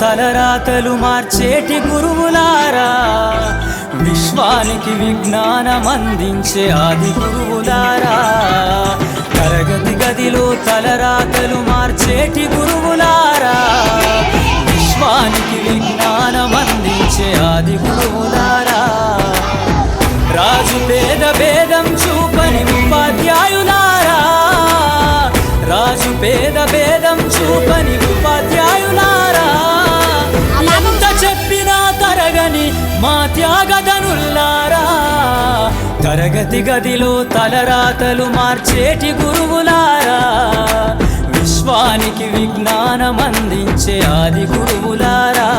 తలరాతలు మార్చేటి గురువులారా, విశ్వానికి విజ్ఞానం అందించే ఆది గురువులారా. తరగతి గదిలో తలరాతలు మార్చేటి గురువులారా, విశ్వానికి విజ్ఞానం అందించే ఆది గురువులారా. రాజు పేద భేదం చూపని ఉపాధ్యాయులారా, రాజు పేద భేదం చూపని ఉపాధ్యాయులారా. ఎంత చెప్పినా తరగని మా త్యాగధనుల్లారా, తరగతి గదిలో తలరాతలు మార్చేటి గురువులారా, విశ్వానికి విజ్ఞానం అందించే ఆది గురువులారా.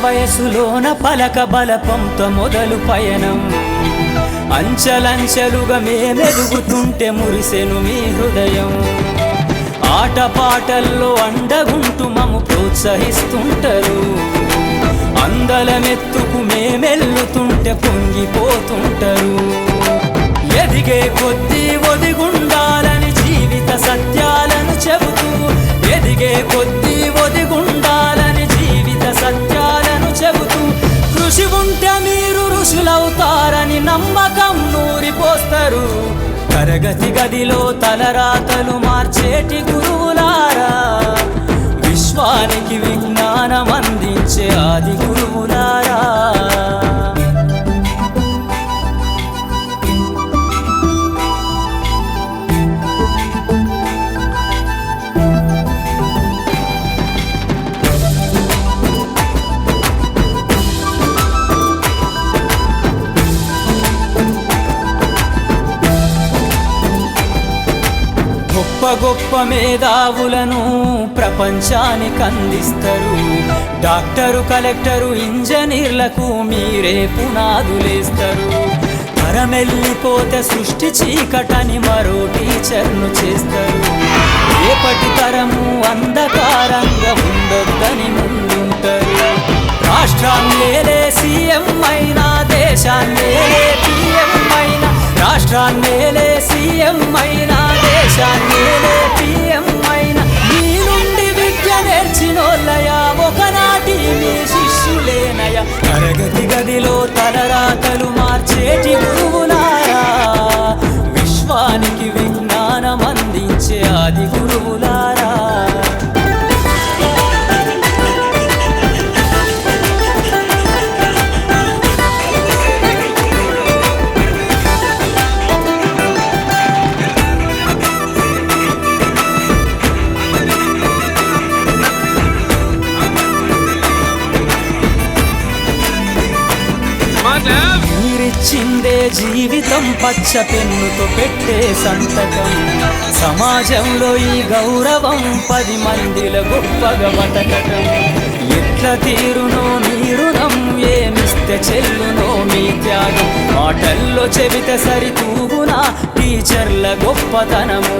వయసులోన పలక బలపంతో మొదలు పయనం, అంచలంచెలుగా మేమెదుగుతుంటే మురిసెను మీ హృదయం. ఆటపాటల్లో అండగుంటూ మము ప్రోత్సహిస్తుంటారు, అందలమెత్తుకు మేమెల్లుతుంటే పొంగిపోతుంటారు. ఎదిగే కొద్దీ ఒదిగుండాలని జీవిత సత్యాలను చెబుతూ, ఎదిగే కొద్దీ ఒదిగుండాలని జీవిత సత్యాలను చెబుతూ, కృషి ఉంటే మీరు ఋషులవుతారని నమ్మకం నూరిపోస్తారు. తరగతి గదిలో తలరాతలు మార్చేటి గురువులారా, విశ్వానికి విజ్ఞానం అందించే ఆది గురువులారా. గొప్ప గొప్ప మేధావులను ప్రపంచానికి అందిస్తారు. డాక్టరు, కలెక్టరు, ఇంజనీర్లకు మీరే పునాదులేస్తారు. తరమెల్లిపోతే సృష్టి చీకటని మరో టీచర్ను చేస్తారు. రేపటి తరము అంధకారంగా ఉండొద్దని ముందుంటారు. రాష్ట్రాన్నేలే సీఎం అయినా, దేశాన్నేలే పీఎం అయినా, రాష్ట్రాన్నేలే సీఎం అయినా, దేశాన్నేలే పీఎం అయినా, మీ నుండి విద్య నేర్చినోళ్ళయా, ఒకనాటి మీ శిష్యులేనయా. తరగతి గదిలో తలరాతలు మార్చేటి గురువులారా, విశ్వానికి విజ్ఞానం అందించే ఆది గురువులారా. మీరిచ్చిందే జీవితం పచ్చ పెన్నుతో పెట్టే సంతకం, సమాజంలో ఈ గౌరవం 10 మందిలో గొప్పగా బతకటం. ఎట్ల తీరునో మీ రుణం, ఏమిస్తే చెల్లునో మీ త్యాగం. మాటల్లో చెబితే సరితూగునా టీచర్ల గొప్పతనము.